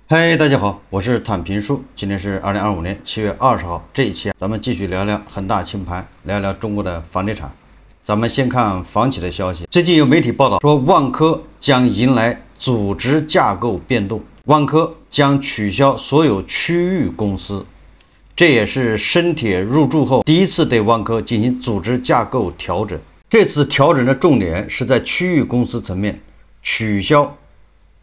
嗨，大家好，我是坦平叔。今天是2025年7月20号，这一期咱们继续聊聊恒大清盘，聊聊中国的房地产。咱们先看房企的消息。最近有媒体报道说，万科将迎来组织架构变动，万科将取消所有区域公司，这也是深铁入驻后第一次对万科进行组织架构调整。这次调整的重点是在区域公司层面，取消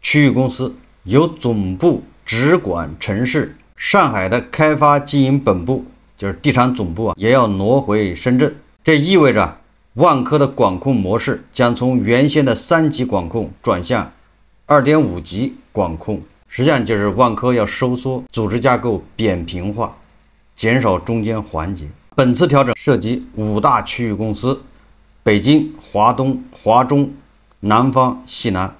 区域公司。由总部直管城市，上海的开发经营本部就是地产总部也要挪回深圳。这意味着万科的管控模式将从原先的3级管控转向2.5级管控，实际上就是万科要收缩，组织架构扁平化，减少中间环节。本次调整涉及5大区域公司：北京、华东、华中、南方、西南。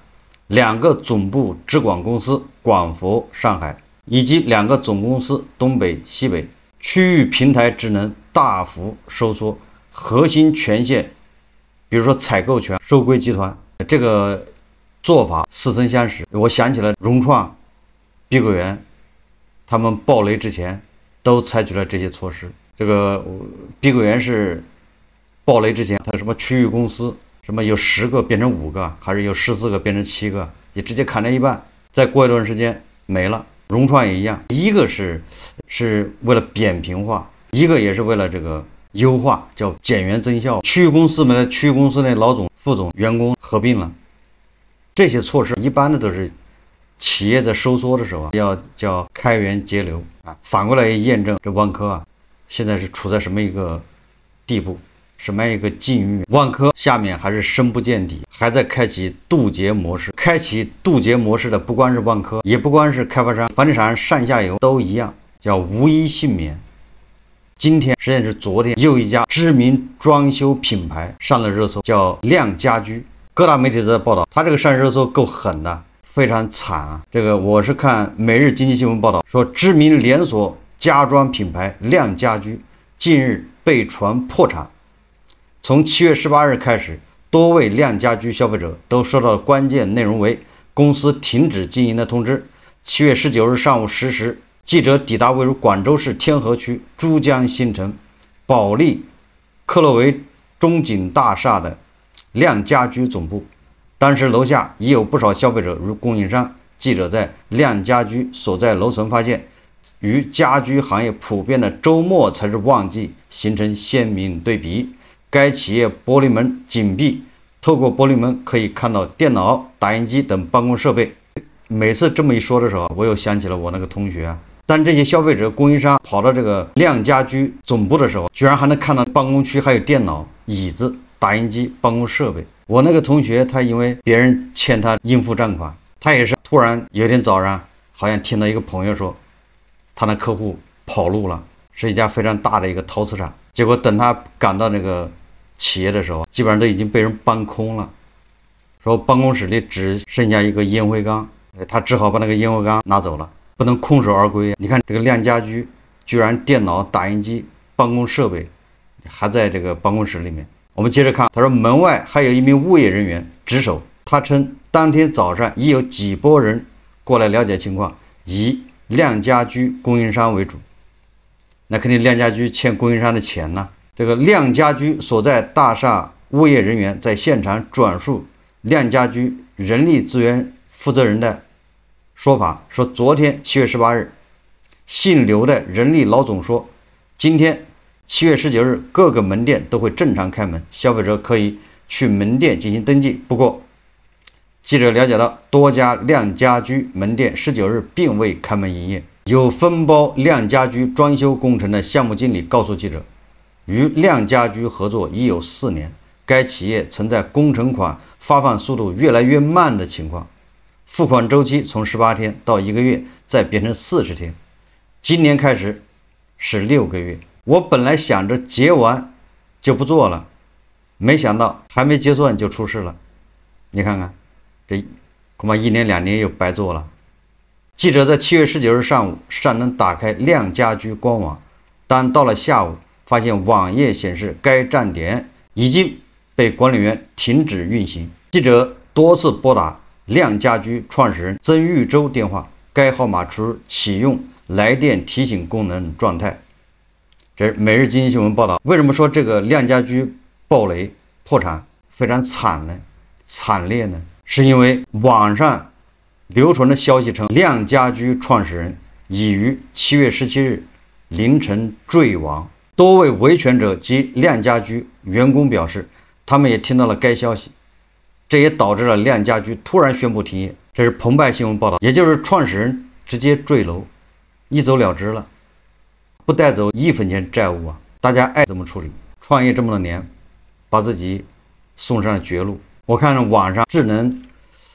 2个总部直管公司广佛、上海，以及2个总公司东北、西北。区域平台职能大幅收缩，核心权限，比如说采购权收归集团。这个做法似曾相识，我想起了融创、碧桂园，他们暴雷之前都采取了这些措施。这个碧桂园是暴雷之前，它什么区域公司。什么有10个变成5个，还是有14个变成7个，也直接砍了一半，再过一段时间没了。融创也一样，一个是为了扁平化，一个也是为了这个优化，叫减员增效。区域公司没了，区域公司的老总、副总、员工合并了，这些措施一般的都是企业在收缩的时候要叫开源节流啊。反过来也验证这万科现在是处在什么一个地步。什么样一个境遇？万科下面还是深不见底，还在开启渡劫模式。开启渡劫模式的不光是万科，也不光是开发商，房地产上下游都一样，叫无一幸免。今天实际上是昨天，又一家知名装修品牌上了热搜，叫亮家居。各大媒体都在报道，他这个上热搜够狠的，非常惨啊！这个我是看每日经济新闻报道说，知名连锁家装品牌亮家居近日被传破产。从7月18日开始，多位亮家居消费者都收到关键内容为公司停止经营的通知。7月19日上午10时，记者抵达位于广州市天河区珠江新城保利克洛维中景大厦的亮家居总部，当时楼下已有不少消费者如供应商。记者在亮家居所在楼层发现，与家居行业普遍的周末才是旺季形成鲜明对比。该企业玻璃门紧闭，透过玻璃门可以看到电脑、打印机等办公设备。每次这么一说的时候，我又想起了我那个同学当这些消费者、供应商跑到这个亮家居总部的时候，居然还能看到办公区还有电脑、椅子、打印机、办公设备。我那个同学他因为别人欠他应付账款，他也是突然有一天早上，好像听到一个朋友说，他那客户跑路了，是一家非常大的一个陶瓷厂。结果等他赶到那个企业的时候，基本上都已经被人搬空了，说办公室里只剩下一个烟灰缸，他只好把那个烟灰缸拿走了，不能空手而归。你看这个亮家居居然电脑、打印机、办公设备还在这个办公室里面。我们接着看，他说门外还有一名物业人员值守，他称当天早上已有几波人过来了解情况，以亮家居供应商为主。那肯定亮家居欠供应商的钱呢。这个亮家居所在大厦物业人员在现场转述亮家居人力资源负责人的说法，说昨天7月18日，姓刘的人力老总说，今天7月19日各个门店都会正常开门，消费者可以去门店进行登记。不过，记者了解到，多家亮家居门店19日并未开门营业。有分包亮家居装修工程的项目经理告诉记者，与亮家居合作已有4年，该企业曾在工程款发放速度越来越慢的情况，付款周期从18天到1个月，再变成40天，今年开始是6个月。我本来想着结完就不做了，没想到还没结算就出事了。你看看，这恐怕1年2年又白做了。记者在7月19日上午尚能打开亮家居官网，但到了下午，发现网页显示该站点已经被管理员停止运行。记者多次拨打亮家居创始人曾玉洲电话，该号码处启用来电提醒功能状态。这是每日经济新闻报道。为什么说这个亮家居暴雷破产非常惨烈呢？是因为网上流传的消息称，亮家居创始人已于7月17日凌晨坠亡。多位维权者及亮家居员工表示，他们也听到了该消息，这也导致了亮家居突然宣布停业。这是澎湃新闻报道，也就是创始人直接坠楼，一走了之了，不带走1分钱债务啊！大家爱怎么处理？创业这么多年，把自己送上了绝路。我看网上智能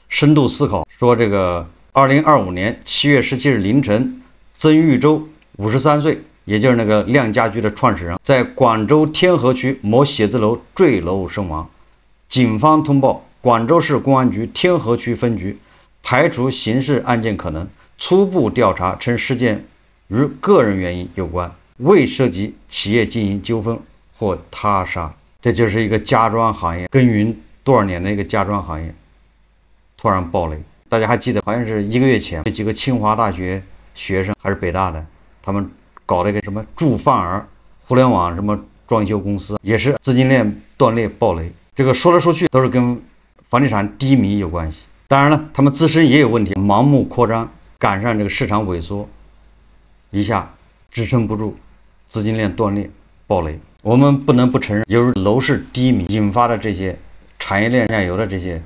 深度思考说，这个2025年7月17日凌晨，曾玉洲53岁。也就是那个亮家居的创始人，在广州天河区某写字楼坠楼身亡。警方通报广州市公安局天河区分局，排除刑事案件可能，初步调查称事件与个人原因有关，未涉及企业经营纠纷或他杀。这就是一个家装行业耕耘多少年的一个家装行业，突然暴雷。大家还记得，好像是1个月前，这几个清华大学学生还是北大的，他们搞了一个什么住范儿互联网什么装修公司，也是资金链断裂暴雷。这个说来说去都是跟房地产低迷有关系。当然了，他们自身也有问题，盲目扩张，赶上这个市场萎缩，一下支撑不住，资金链断裂暴雷。我们不能不承认，由于楼市低迷引发的这些产业链下游的这些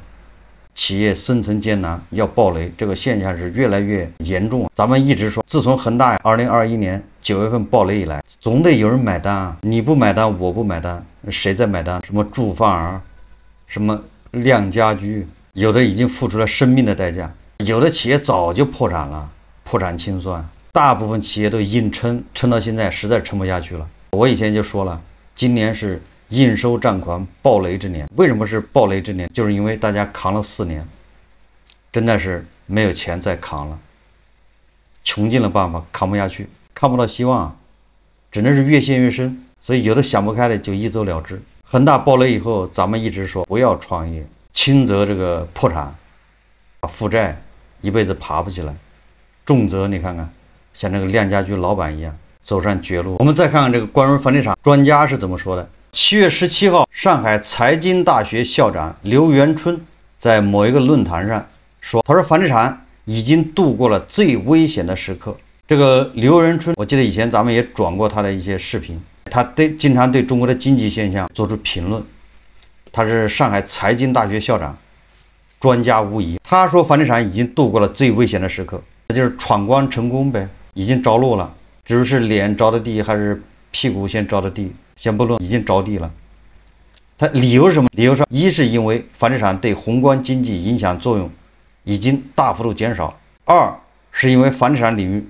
企业生存艰难要暴雷，这个现象是越来越严重。咱们一直说，自从恒大2021年9月份暴雷以来，总得有人买单啊！你不买单，我不买单，谁在买单？什么住范儿，什么亮家居，有的已经付出了生命的代价，有的企业早就破产了，破产清算。大部分企业都硬撑到现在，实在撑不下去了。我以前就说了，今年是应收账款暴雷之年。为什么是暴雷之年？就是因为大家扛了4年，真的是没有钱再扛了，穷尽了办法，扛不下去，看不到希望，只能是越陷越深。所以有的想不开的就一走了之。恒大暴雷以后，咱们一直说不要创业，轻则这个破产负债一辈子爬不起来，重则你看看像这个亮家居老板一样走上绝路。我们再看看这个关于房地产专家是怎么说的。7月17号，上海财经大学校长刘元春在某一个论坛上说，他说房地产已经度过了最危险的时刻。这个刘元春，我记得以前咱们也转过他的一些视频，他经常对中国的经济现象做出评论。他是上海财经大学校长，专家无疑。他说房地产已经度过了最危险的时刻，那就是闯关成功呗，已经着陆了，至于是脸着的地还是屁股先着的地，先不论，已经着地了。他理由是什么？理由是一是因为房地产对宏观经济影响作用已经大幅度减少，二是因为房地产领域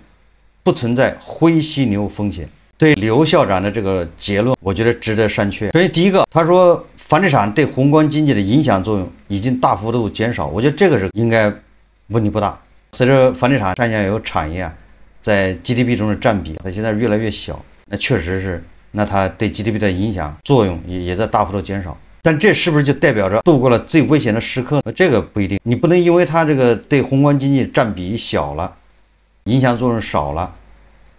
不存在灰犀牛风险。对刘校长的这个结论，我觉得值得商榷。所以第一个，他说房地产对宏观经济的影响作用已经大幅度减少，我觉得这个是应该问题不大。随着房地产上下游产业在 GDP 中的占比，它现在越来越小，那确实是，那它对 GDP 的影响作用也在大幅度减少。但这是不是就代表着度过了最危险的时刻呢？这个不一定。你不能因为它这个对宏观经济占比小了，影响作用少了，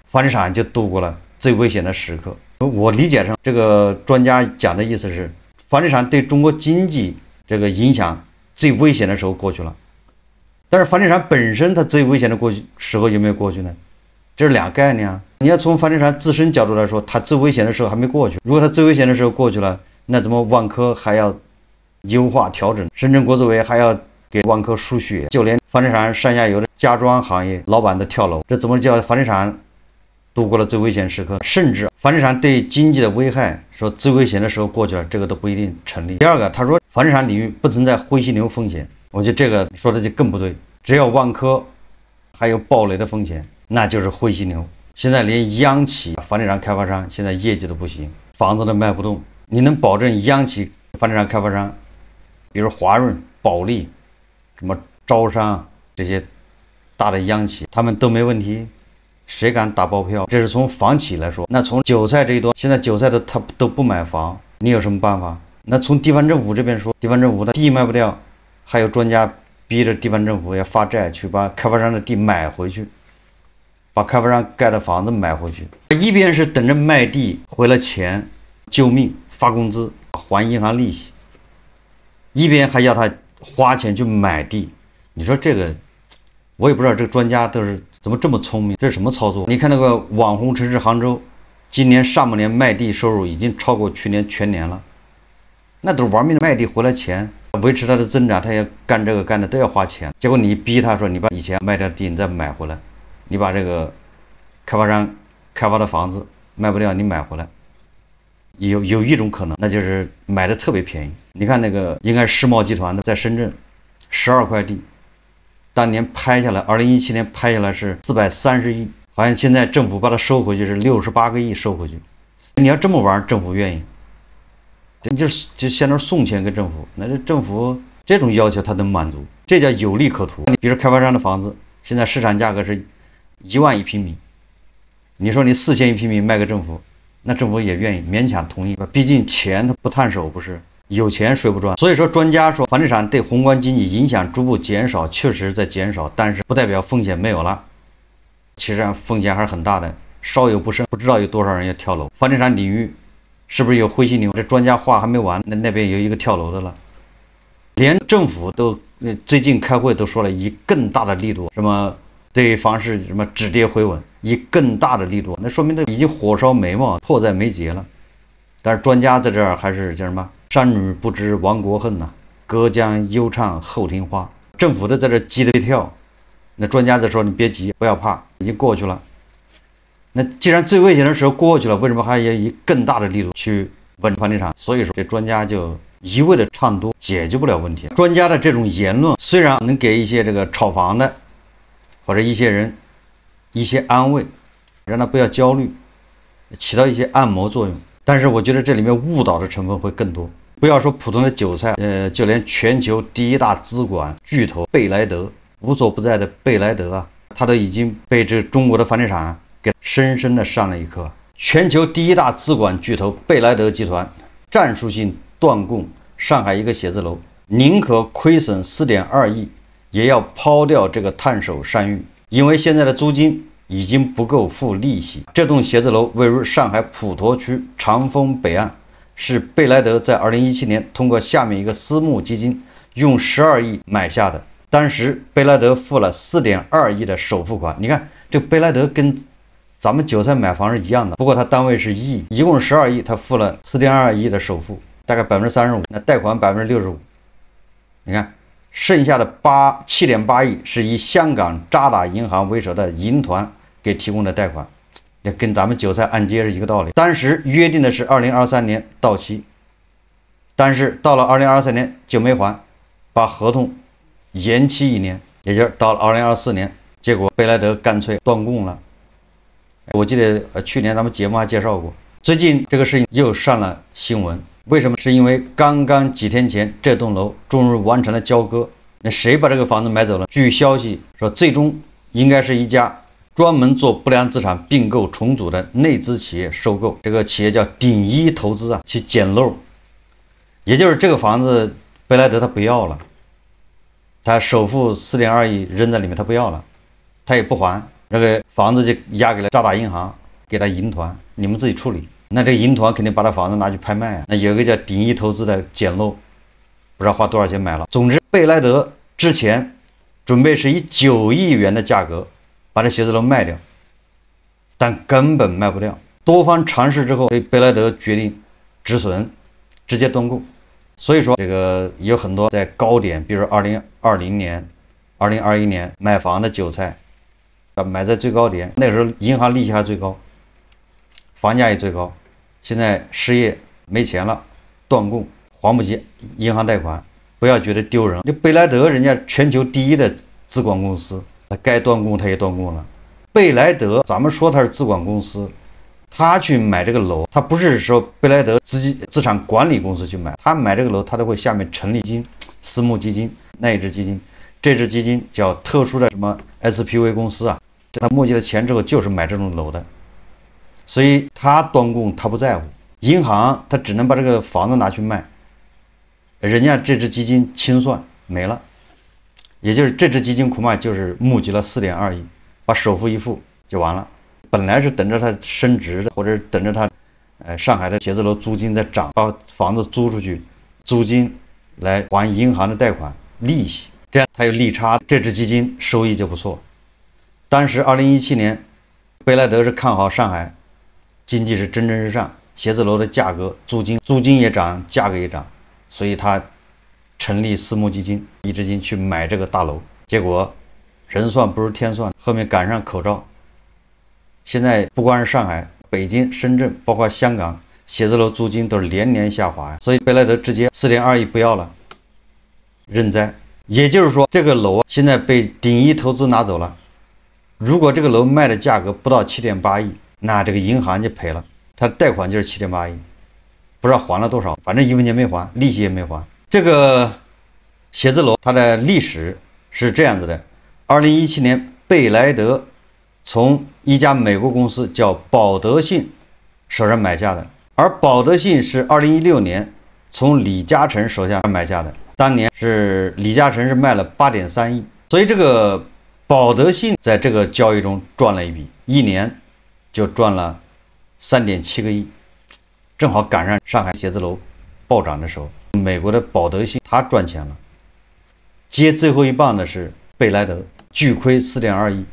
房地产就度过了最危险的时刻。我理解上，这个专家讲的意思是，房地产对中国经济这个影响最危险的时候过去了，但是房地产本身它最危险的时候有没有过去呢？这是俩概念啊！你要从房地产自身角度来说，它最危险的时候还没过去。如果它最危险的时候过去了，那怎么万科还要优化调整？深圳国资委还要给万科输血？就连房地产上下游的家装行业老板都跳楼，这怎么叫房地产度过了最危险时刻？甚至房地产对经济的危害，说最危险的时候过去了，这个都不一定成立。第二个，他说房地产领域不存在灰犀牛风险，我觉得这个说的就更不对。只要万科还有暴雷的风险，那就是灰犀牛。现在连央企房地产开发商现在业绩都不行，房子都卖不动。你能保证央企房地产开发商，比如华润、保利、什么招商这些大的央企，他们都没问题？谁敢打包票？这是从房企来说。那从韭菜这一端，现在韭菜他都不买房，你有什么办法？那从地方政府这边说，地方政府的地卖不掉，还有专家逼着地方政府要发债去把开发商的地买回去，把开发商盖的房子买回去。一边是等着卖地回了钱救命发工资还银行利息，一边还要他花钱去买地。你说这个，我也不知道这个专家都是怎么这么聪明，这是什么操作？你看那个网红城市杭州，今年上半年卖地收入已经超过去年全年了，那都是玩命的卖地回来钱，维持它的增长，他也干这个干的都要花钱。结果你逼他说，你把以前卖掉的地你再买回来，你把这个开发商开发的房子卖不掉，你买回来，有一种可能，那就是买的特别便宜。你看那个应该是世贸集团的，在深圳12块地，当年拍下来，2017年拍下来是430亿，好像现在政府把它收回去是68个亿收回去。你要这么玩，政府愿意？就现在送钱给政府，那这政府这种要求他能满足，这叫有利可图。你比如开发商的房子，现在市场价格是1万一平米，你说你4000一平米卖给政府，那政府也愿意勉强同意吧？毕竟钱他不探手，不是有钱谁不赚？所以说专家说房地产对宏观经济影响逐步减少，确实在减少，但是不代表风险没有了，其实风险还是很大的，稍有不慎，不知道有多少人要跳楼。房地产领域是不是有灰犀牛？这专家话还没完，那边有一个跳楼的了，连政府都最近开会都说了，以更大的力度，什么对房市什么止跌回稳，以更大的力度，那说明这已经火烧眉毛，迫在眉睫了。但是专家在这儿还是叫什么？山女不知亡国恨呐，隔江犹唱后庭花。政府都在这急得跳，那专家在说你别急，不要怕，已经过去了。那既然最危险的时候过去了，为什么还要以更大的力度去稳房地产？所以说这专家就一味的唱多，解决不了问题。专家的这种言论虽然能给一些这个炒房的或者一些人一些安慰，让他不要焦虑，起到一些按摩作用，但是我觉得这里面误导的成分会更多。不要说普通的韭菜，就连全球第一大资管巨头贝莱德，无所不在的贝莱德啊，他都已经被这中国的房地产给深深的上了一课。全球第一大资管巨头贝莱德集团战术性断供上海一个写字楼，宁可亏损4.2亿，也要抛掉这个探手山芋，因为现在的租金已经不够付利息。这栋写字楼位于上海普陀区长风北岸，是贝莱德在2017年通过下面一个私募基金用12亿买下的。当时贝莱德付了4.2亿的首付款。你看这贝莱德跟咱们韭菜买房是一样的，不过它单位是亿，一共是12亿，他付了4.2亿的首付，大概35%，那贷款65%。你看剩下的7.8亿是以香港渣打银行为首的银团给提供的贷款，也跟咱们韭菜按揭是一个道理。当时约定的是2023年到期，但是到了2023年就没还，把合同延期1年，也就是到了2024年，结果贝莱德干脆断供了。我记得去年咱们节目还介绍过，最近这个事情又上了新闻。为什么？是因为刚刚几天前这栋楼终于完成了交割，那谁把这个房子买走了？据消息说，最终应该是一家专门做不良资产并购重组的内资企业收购。这个企业叫鼎一投资啊，去捡漏。也就是这个房子贝莱德他不要了，他首付4.2亿扔在里面，他不要了，他也不还，这个房子就押给了渣打银行，给他银团，你们自己处理。那这个银团肯定把他房子拿去拍卖啊。那有一个叫鼎一投资的捡漏，不知道花多少钱买了。总之，贝莱德之前准备是以9亿元的价格把这写字楼卖掉，但根本卖不掉。多方尝试之后，贝莱德决定止损，直接断供。所以说，这个有很多在高点，比如2020年、2021年买房的韭菜，买在最高点，那时候银行利息还最高，房价也最高。现在失业没钱了，断供，还不起银行贷款，不要觉得丢人。这贝莱德人家全球第一的资管公司，他该断供他也断供了。贝莱德，咱们说他是资管公司，他去买这个楼，他不是说贝莱德资产管理公司去买，他买这个楼，他都会下面成立基金、私募基金那一支基金，这支基金叫特殊的什么 SPV 公司啊，他募集了钱之后就是买这种楼的。所以他断供他不在乎，银行他只能把这个房子拿去卖，人家这支基金清算没了。也就是这支基金苦卖就是募集了4.2亿，把首付一付就完了。本来是等着它升值的，或者等着它，上海的写字楼租金在涨，把房子租出去，租金来还银行的贷款利息，这样它有利差，这支基金收益就不错。当时2017年，贝莱德是看好上海经济是蒸蒸日上，写字楼的价格、租金也涨，价格也涨，所以他成立私募基金，一资金去买这个大楼。结果人算不如天算，后面赶上口罩。现在不光是上海、北京、深圳，包括香港，写字楼租金都是连年下滑呀。所以贝莱德直接4.2亿不要了，认栽。也就是说，这个楼现在被鼎一投资拿走了。如果这个楼卖的价格不到7.8亿，那这个银行就赔了。他贷款就是7.8亿，不知道还了多少，反正1分钱没还，利息也没还。这个写字楼它的历史是这样子的：2017年，贝莱德从一家美国公司叫保德信手上买下的，而保德信是2016年从李嘉诚手下买下的，当年是李嘉诚是卖了8.3亿，所以这个保德信在这个交易中赚了一笔，一年就赚了3.7个亿，正好赶上上海写字楼暴涨的时候，美国的保德信他赚钱了，接最后一棒的是贝莱德，巨亏4.2亿。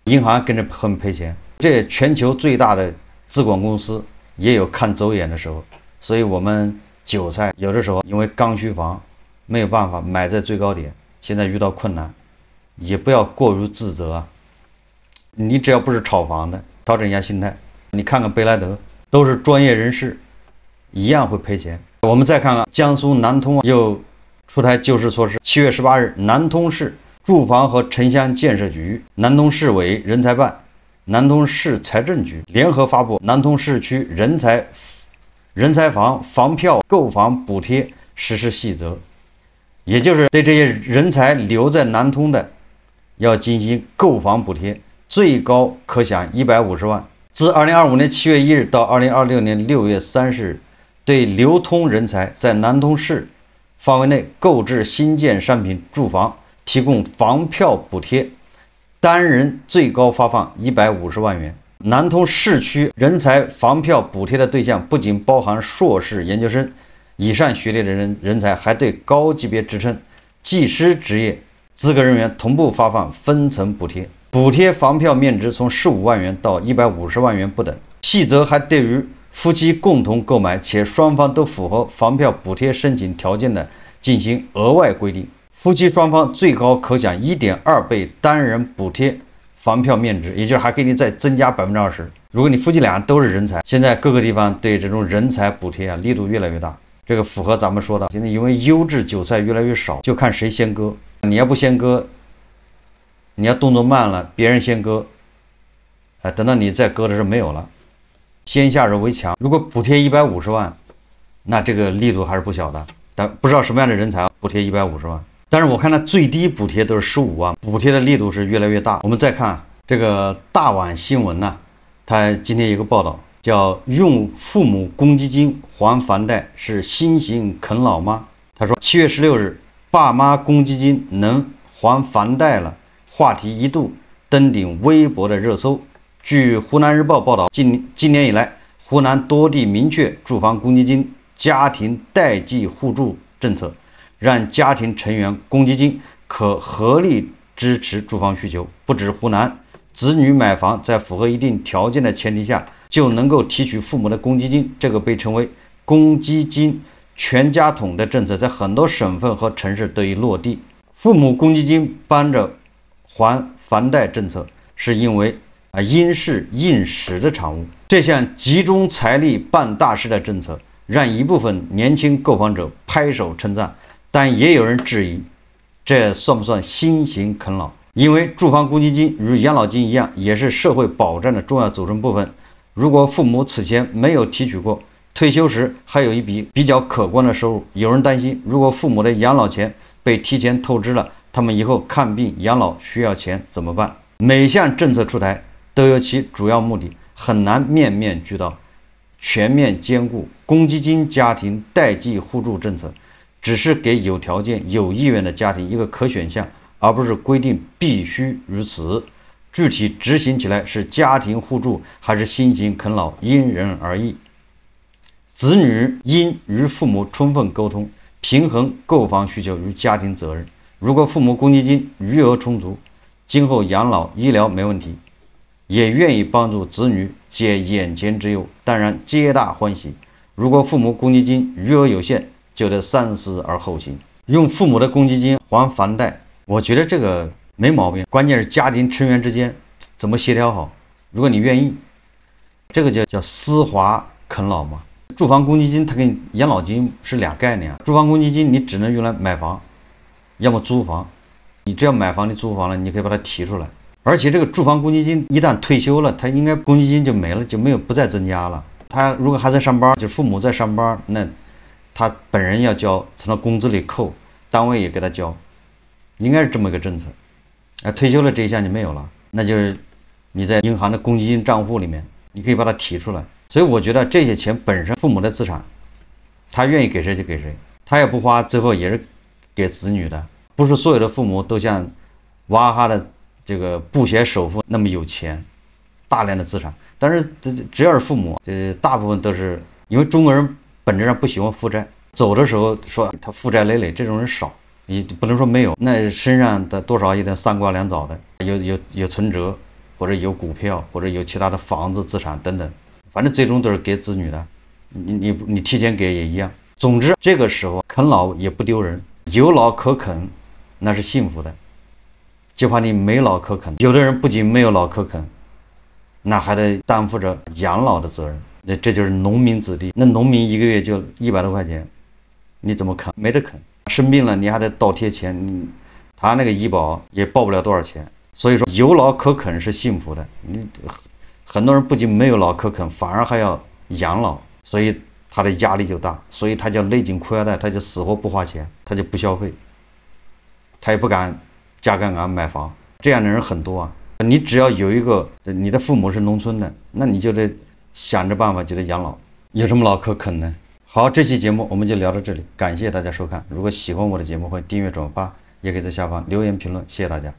银行跟着很赔钱，这全球最大的资管公司也有看走眼的时候，所以我们韭菜有的时候因为刚需房没有办法买在最高点，现在遇到困难，也不要过于自责啊。你只要不是炒房的，调整一下心态。你看看贝莱德，都是专业人士，一样会赔钱。我们再看看江苏南通又出台救市措施，7月18日，南通市住房和城乡建设局、南通市委人才办、南通市财政局联合发布《南通市区人才房票购房补贴实施细则》，也就是对这些人才留在南通的，要进行购房补贴，最高可享150万。自2025年7月1日到2026年6月30日，对流通人才在南通市范围内购置新建商品住房提供房票补贴，单人最高发放150万元。南通市区人才房票补贴的对象不仅包含硕士研究生以上学历的人才，还对高级别职称、技师职业资格人员同步发放分层补贴，补贴房票面值从15万元到150万元不等。细则还对于夫妻共同购买且双方都符合房票补贴申请条件的进行额外规定，夫妻双方最高可享1.2倍单人补贴房票面值，也就是还给你再增加20%。如果你夫妻俩都是人才，现在各个地方对这种人才补贴力度越来越大，这个符合咱们说的，现在因为优质韭菜越来越少，就看谁先割。你要不先割，你要动作慢了，别人先割，等到你再割的时候没有了。先下手为强，如果补贴150万，那这个力度还是不小的。但不知道什么样的人才补贴150万。但是我看它最低补贴都是15万，补贴的力度是越来越大。我们再看这个大碗新闻呢，它今天有个报道叫“用父母公积金还房贷是新型啃老吗？”他说7月16日，爸妈公积金能还房贷了，话题一度登顶微博的热搜。据湖南日报报道，今年以来，湖南多地明确住房公积金家庭代际互助政策，让家庭成员公积金可合理支持住房需求。不止湖南，子女买房在符合一定条件的前提下，就能够提取父母的公积金。这个被称为公积金全家桶的政策，在很多省份和城市得以落地。父母公积金帮着还房贷政策，是因为因势应时的产物。这项集中财力办大事的政策，让一部分年轻购房者拍手称赞，但也有人质疑，这算不算新型啃老？因为住房公积金与养老金一样，也是社会保障的重要组成部分。如果父母此前没有提取过，退休时还有一笔比较可观的收入，有人担心，如果父母的养老钱被提前透支了，他们以后看病养老需要钱怎么办？每项政策出台都有其主要目的，很难面面俱到，全面兼顾。公积金家庭代际互助政策只是给有条件、有意愿的家庭一个可选项，而不是规定必须如此。具体执行起来是家庭互助还是辛勤啃老，因人而异。子女应与父母充分沟通，平衡购房需求与家庭责任。如果父母公积金余额充足，今后养老医疗没问题，也愿意帮助子女解眼前之忧，当然皆大欢喜。如果父母公积金余额有限，就得三思而后行。用父母的公积金还房贷，我觉得这个没毛病，关键是家庭成员之间怎么协调好。如果你愿意，这个叫丝滑啃老嘛。住房公积金它跟养老金是俩概念。住房公积金你只能用来买房，要么租房。你只要买房你租房了，你可以把它提出来。而且这个住房公积金一旦退休了，它应该公积金就没了，就没有不再增加了。他如果还在上班，就父母在上班，那他本人要交，从他工资里扣，单位也给他交，应该是这么一个政策。退休了这一项就没有了，那就是你在银行的公积金账户里面，你可以把它提出来。所以我觉得这些钱本身父母的资产，他愿意给谁就给谁，他也不花，最后也是给子女的。不是所有的父母都像娃哈的这个布鞋首富那么有钱，大量的资产。但是只要是父母，大部分都是因为中国人本质上不喜欢负债，走的时候说他负债累累，这种人少，你不能说没有，那身上的多少有点三瓜两枣的，有存折，或者有股票，或者有其他的房子资产等等，反正最终都是给子女的，你提前给也一样。总之这个时候啃老也不丢人，有老可啃那是幸福的，就怕你没老可啃。有的人不仅没有老可啃，那还得担负着养老的责任。那这就是农民子弟，那农民一个月就100多块钱，你怎么啃？没得啃。生病了你还得倒贴钱，他那个医保也报不了多少钱。所以说有老可啃是幸福的。很多人不仅没有老可啃，反而还要养老，所以他的压力就大，所以他叫勒紧裤腰带，他就死活不花钱，他就不消费，他也不敢加杠杆买房。这样的人很多啊。你只要有一个你的父母是农村的，那你就得想着办法就得养老，有什么老可啃呢？好，这期节目我们就聊到这里，感谢大家收看。如果喜欢我的节目，欢迎订阅转发，也可以在下方留言评论，谢谢大家。